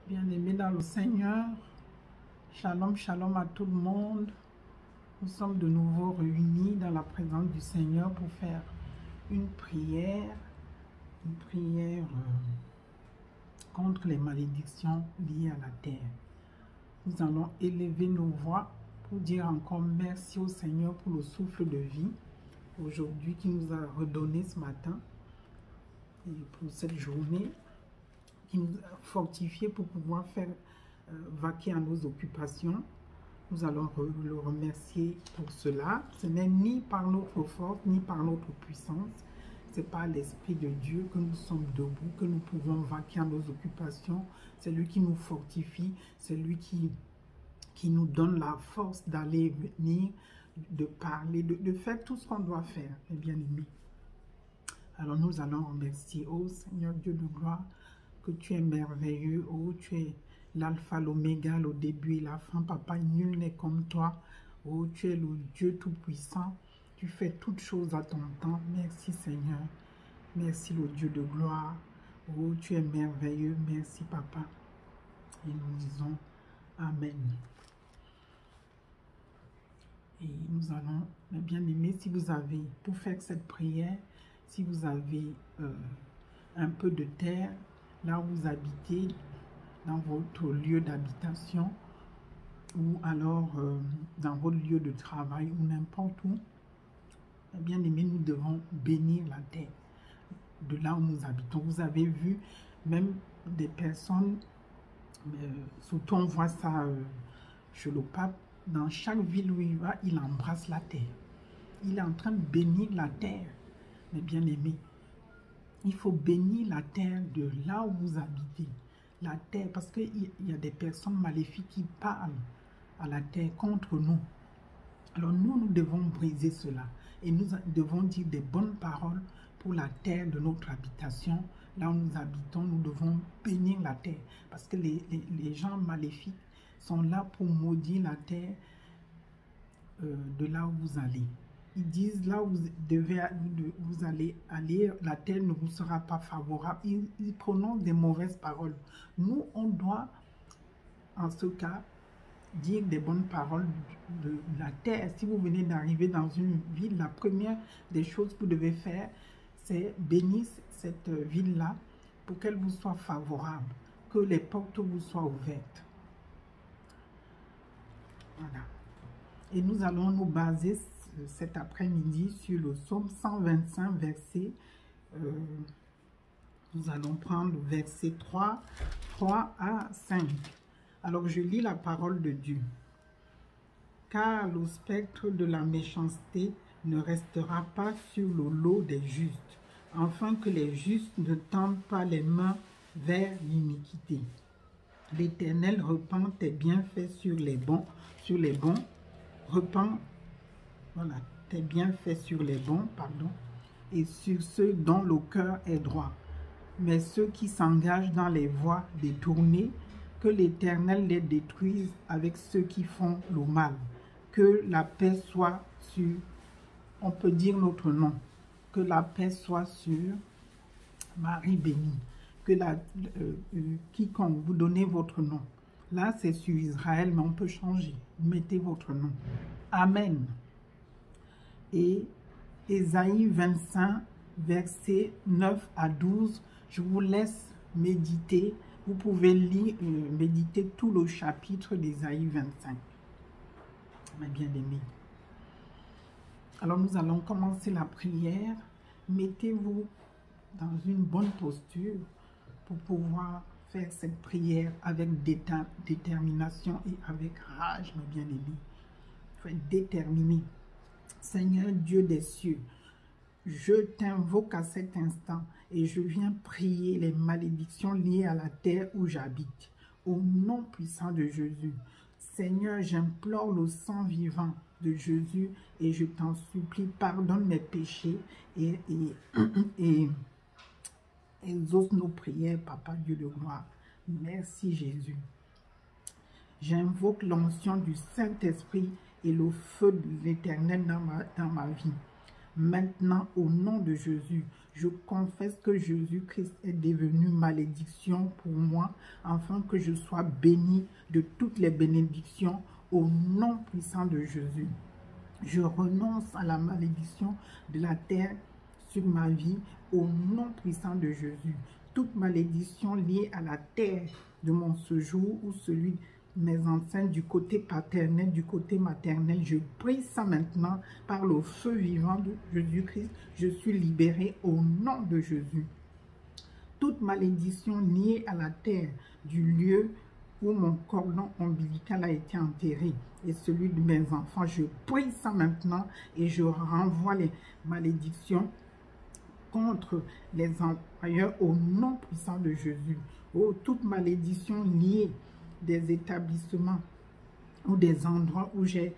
Bien-aimés dans le Seigneur, shalom, shalom à tout le monde. Nous sommes de nouveau réunis dans la présence du Seigneur pour faire une prière contre les malédictions liées à la terre. Nous allons élever nos voix pour dire encore merci au Seigneur pour le souffle de vie aujourd'hui qui nous a redonné ce matin et pour cette journée qui nous a fortifié pour pouvoir faire vaquer à nos occupations. Nous allons le remercier pour cela. Ce n'est ni par notre force, ni par notre puissance. C'est par l'Esprit de Dieu que nous sommes debout, que nous pouvons vaquer à nos occupations. C'est lui qui nous fortifie, c'est lui qui nous donne la force d'aller et venir, de parler, de faire tout ce qu'on doit faire, mes bien-aimés. Alors nous allons remercier, ô Seigneur Dieu de gloire, que tu es merveilleux, oh tu es l'alpha, l'oméga, le début et la fin, papa, nul n'est comme toi, oh tu es le Dieu tout-puissant, tu fais toutes choses à ton temps, merci Seigneur, merci le Dieu de gloire, oh tu es merveilleux, merci papa, et nous disons Amen. Et nous allons, mes bien-aimés, si vous avez, pour faire cette prière, si vous avez un peu de terre, là où vous habitez, dans votre lieu d'habitation, ou alors dans votre lieu de travail, ou n'importe où, bien aimé, nous devons bénir la terre de là où nous habitons. Vous avez vu, même des personnes, surtout on voit ça chez le pape, dans chaque ville où il va, il embrasse la terre. Il est en train de bénir la terre, mes bien-aimés. Il faut bénir la terre de là où vous habitez. La terre, parce qu'il y a des personnes maléfiques qui parlent à la terre contre nous. Alors nous devons briser cela. Et nous devons dire des bonnes paroles pour la terre de notre habitation. Là où nous habitons, nous devons bénir la terre. Parce que les gens maléfiques sont là pour maudire la terre de là où vous allez. Ils disent là où vous allez aller, la terre ne vous sera pas favorable. Ils prononcent des mauvaises paroles. Nous, on doit, en ce cas, dire des bonnes paroles de la terre. Si vous venez d'arriver dans une ville, la première des choses que vous devez faire, c'est bénir cette ville-là pour qu'elle vous soit favorable, que les portes vous soient ouvertes. Voilà. Et nous allons nous baser cet après-midi sur le psaume 125, verset, nous allons prendre le verset 3 à 5. Alors je lis la parole de Dieu. Car le spectre de la méchanceté ne restera pas sur le lot des justes, afin que les justes ne tendent pas les mains vers l'iniquité. L'Éternel repent tes bienfaits sur les bons, repent, voilà, tes bienfaits sur les bons, pardon, et sur ceux dont le cœur est droit. Mais ceux qui s'engagent dans les voies détournées, que l'Éternel les détruise avec ceux qui font le mal. Que la paix soit sur, on peut dire notre nom, que la paix soit sur Marie bénie, que quiconque vous donnez votre nom. Là, c'est sur Israël, mais on peut changer. Mettez votre nom. Amen. Et Ésaïe 25, versets 9 à 12, je vous laisse méditer. Vous pouvez lire, méditer tout le chapitre d'Ésaïe 25. Mes bien-aimés. Alors, nous allons commencer la prière. Mettez-vous dans une bonne posture pour pouvoir faire cette prière avec détermination et avec rage, mes bien-aimés. Il faut être déterminé. Seigneur Dieu des cieux, je t'invoque à cet instant et je viens prier les malédictions liées à la terre où j'habite. Au nom puissant de Jésus, Seigneur, j'implore le sang vivant de Jésus et je t'en supplie, pardonne mes péchés et exauce nos prières, Papa Dieu de gloire. Merci Jésus. J'invoque l'onction du Saint-Esprit et le feu de l'Éternel dans ma vie. Maintenant, au nom de Jésus, Je confesse que Jésus-Christ est devenu malédiction pour moi, afin que je sois béni de toutes les bénédictions au nom puissant de Jésus. Je renonce à la malédiction de la terre sur ma vie au nom puissant de Jésus. Toute malédiction liée à la terre de mon séjour ou celui de mes ancêtres du côté paternel, du côté maternel, je brise ça maintenant par le feu vivant de Jésus-Christ. Je suis libéré au nom de Jésus. Toute malédiction liée à la terre du lieu où mon cordon ombilical a été enterré et celui de mes enfants, je brise ça maintenant et je renvoie les malédictions contre les employeurs au nom puissant de Jésus. Oh, toute malédiction liée des établissements ou des endroits où j'ai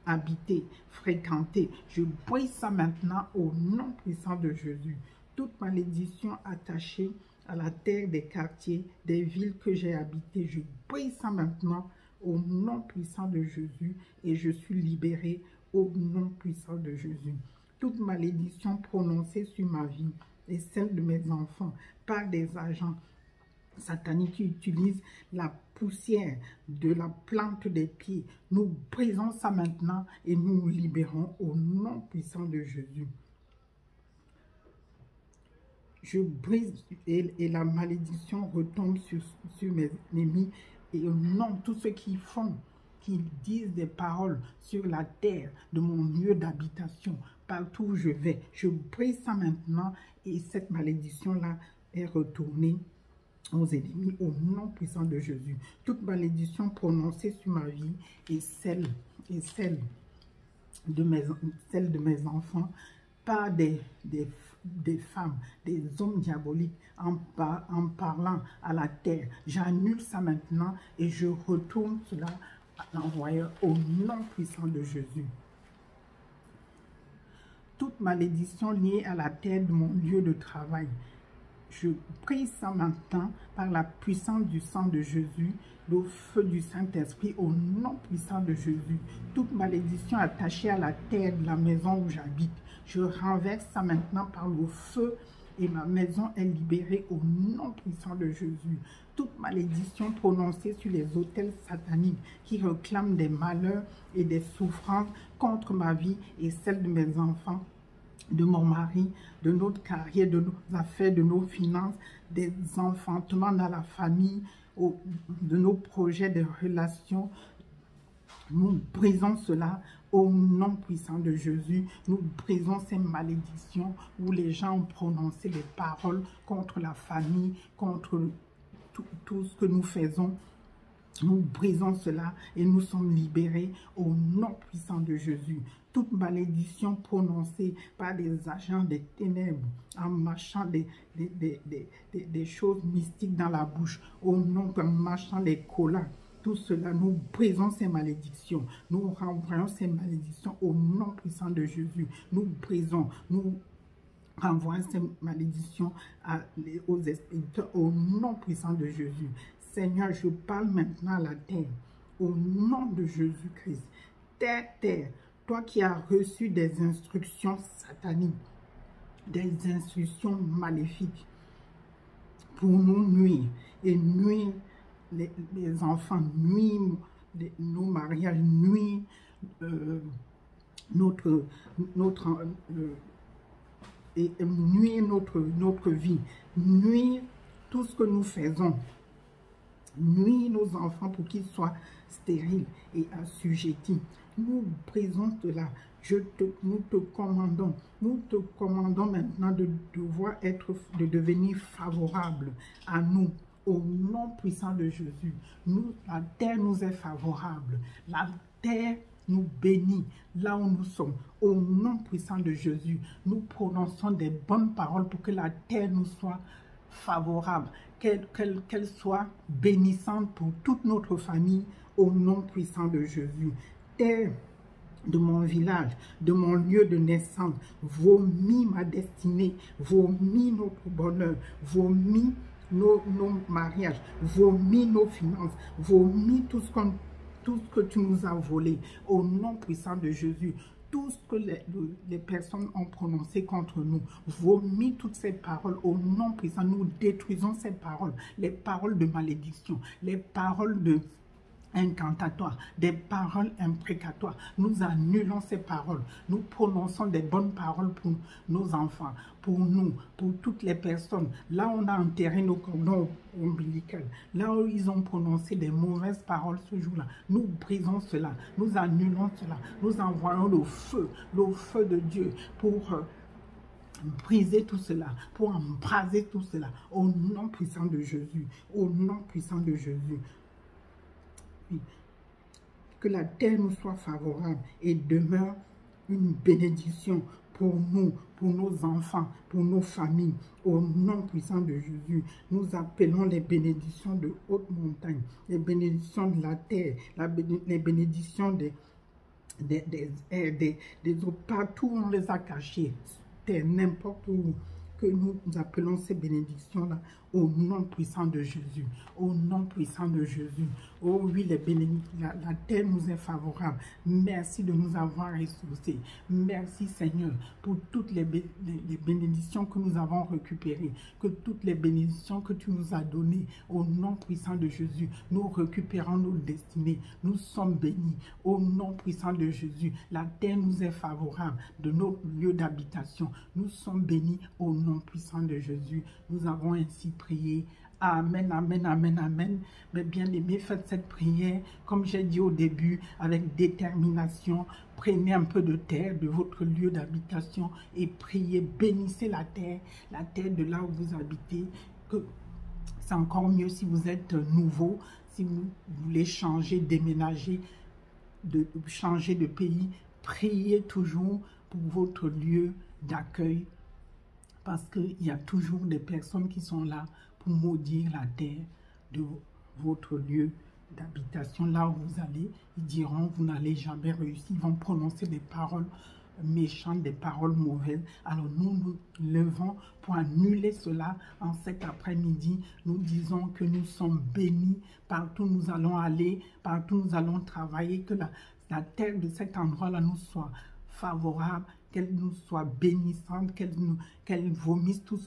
habité, fréquenté, je brise ça maintenant au nom puissant de Jésus. Toute malédiction attachée à la terre des quartiers, des villes que j'ai habitées, je brise ça maintenant au nom puissant de Jésus et je suis libéré au nom puissant de Jésus. Toute malédiction prononcée sur ma vie et celle de mes enfants par des agents sataniques qui utilisent la poussière de la plante des pieds, nous brisons ça maintenant et nous nous libérons au nom puissant de Jésus. Je brise et la malédiction retombe sur mes ennemis et au nom de tous ceux qui disent des paroles sur la terre de mon lieu d'habitation, partout où je vais. Je brise ça maintenant et cette malédiction-là est retournée aux ennemis au nom puissant de Jésus. Toute malédiction prononcée sur ma vie et celle de mes enfants par des femmes, des hommes diaboliques en parlant à la terre. J'annule ça maintenant et je retourne cela à l'envoyeur au nom puissant de Jésus. Toute malédiction liée à la terre de mon lieu de travail, je prie ça maintenant par la puissance du sang de Jésus, le feu du Saint-Esprit au nom puissant de Jésus. Toute malédiction attachée à la terre de la maison où j'habite, je renverse ça maintenant par le feu et ma maison est libérée au nom puissant de Jésus. Toute malédiction prononcée sur les autels sataniques qui réclament des malheurs et des souffrances contre ma vie et celle de mes enfants, de mon mari, de notre carrière, de nos affaires, de nos finances, des enfantements dans la famille, de nos projets de relations. Nous brisons cela au nom puissant de Jésus. Nous brisons ces malédictions où les gens ont prononcé des paroles contre la famille, contre tout ce que nous faisons. Nous brisons cela et nous sommes libérés au nom puissant de Jésus. Toute malédiction prononcée par des agents des ténèbres en marchant des choses mystiques dans la bouche, au nom en marchant des collants. Tout cela, nous brisons ces malédictions. Nous renvoyons ces malédictions au nom puissant de Jésus. Nous brisons, nous renvoyons ces malédictions aux esprits au nom puissant de Jésus. Seigneur, je parle maintenant à la terre, au nom de Jésus-Christ. Terre, toi qui as reçu des instructions sataniques, des instructions maléfiques pour nous nuire et nuire les enfants, nuire nos mariages, nuire nuire notre vie, nuire tout ce que nous faisons, nuire nos enfants pour qu'ils soient stériles et assujettis. Nous brisons cela. Nous te commandons maintenant de devenir favorable à nous. Au nom puissant de Jésus, la terre nous est favorable. La terre nous bénit là où nous sommes. Au nom puissant de Jésus, nous prononçons des bonnes paroles pour que la terre nous soit favorable, qu'elle soit bénissante pour toute notre famille. Au nom puissant de Jésus. Terre de mon village, de mon lieu de naissance, vomit ma destinée, vomit notre bonheur, vomit nos mariages, vomit nos finances, vomit tout ce que tu nous as volé. Au nom puissant de Jésus, tout ce que les personnes ont prononcé contre nous. Vomis toutes ces paroles au nom puissant. Nous détruisons ces paroles, les paroles de malédiction, les paroles de incantatoires, des paroles imprécatoires. Nous annulons ces paroles. Nous prononçons des bonnes paroles pour nos enfants, pour nous, pour toutes les personnes. Là, on a enterré nos cordons ombilicaux. Là où ils ont prononcé des mauvaises paroles ce jour-là, nous brisons cela. Nous annulons cela. Nous envoyons le feu de Dieu pour briser tout cela, pour embraser tout cela. Au nom puissant de Jésus. Au nom puissant de Jésus. Que la terre nous soit favorable et demeure une bénédiction pour nous, pour nos enfants, pour nos familles. Au nom puissant de Jésus, nous appelons les bénédictions de haute montagne, les bénédictions de la terre, les bénédictions des eaux. Partout on les a cachées, n'importe où, que nous appelons ces bénédictions-là au nom puissant de Jésus. Au nom puissant de Jésus. Oh oui, la terre nous est favorable. Merci de nous avoir ressourcés. Merci Seigneur pour toutes les bénédictions que nous avons récupérées. Que toutes les bénédictions que tu nous as données au nom puissant de Jésus, nous récupérons nos destinées. Nous sommes bénis. Au nom puissant de Jésus, la terre nous est favorable de nos lieux d'habitation. Nous sommes bénis au nom puissant de Jésus. Nous avons ainsi prié. Amen, amen, amen, amen. Mes bien-aimés, faites cette prière, comme j'ai dit au début, avec détermination. Prenez un peu de terre de votre lieu d'habitation et priez. Bénissez la terre de là où vous habitez. C'est encore mieux si vous êtes nouveau, si vous voulez changer, déménager, changer de pays. Priez toujours pour votre lieu d'accueil. Parce qu'il y a toujours des personnes qui sont là pour maudire la terre de votre lieu d'habitation. Là où vous allez, ils diront, vous n'allez jamais réussir. Ils vont prononcer des paroles méchantes, des paroles mauvaises. Alors nous nous levons pour annuler cela en cet après-midi. Nous disons que nous sommes bénis. Partout nous allons aller, partout nous allons travailler, que la terre de cet endroit-là nous soit favorable, qu'elle nous soit bénissante, qu'elle vomisse tout ce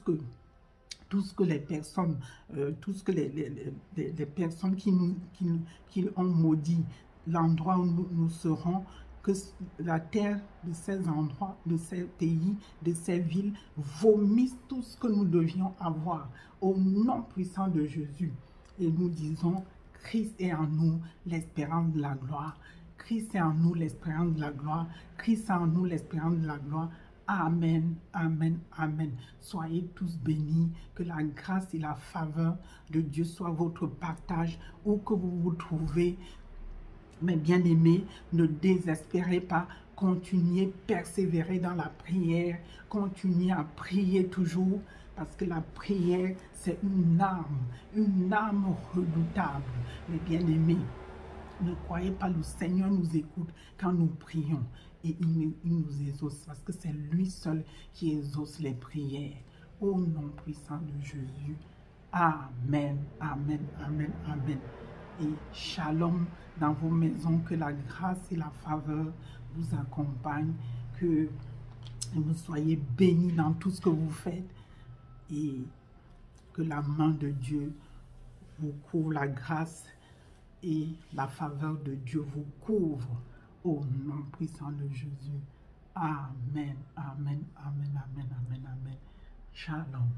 que les personnes, les personnes qui ont maudit l'endroit où nous serons, que la terre de ces endroits, de ces pays, de ces villes, vomisse tout ce que nous devions avoir au nom puissant de Jésus. Et nous disons, Christ est en nous, l'espérance de la gloire. Christ est en nous l'espérance de la gloire. Christ est en nous l'espérance de la gloire. Amen, amen, amen. Soyez tous bénis. Que la grâce et la faveur de Dieu soient votre partage où que vous vous trouvez. Mes bien-aimés, ne désespérez pas. Continuez, persévérez dans la prière. Continuez à prier toujours. Parce que la prière, c'est une arme redoutable. Mes bien-aimés, ne croyez pas, le Seigneur nous écoute quand nous prions et il nous exauce parce que c'est lui seul qui exauce les prières. Au nom puissant de Jésus. Amen, amen, amen, amen. Et shalom dans vos maisons, que la grâce et la faveur vous accompagnent, que vous soyez bénis dans tout ce que vous faites et que la main de Dieu vous couvre, la grâce et la faveur de Dieu vous couvre au nom puissant de Jésus. Amen, amen, amen, amen, amen, amen. Shalom.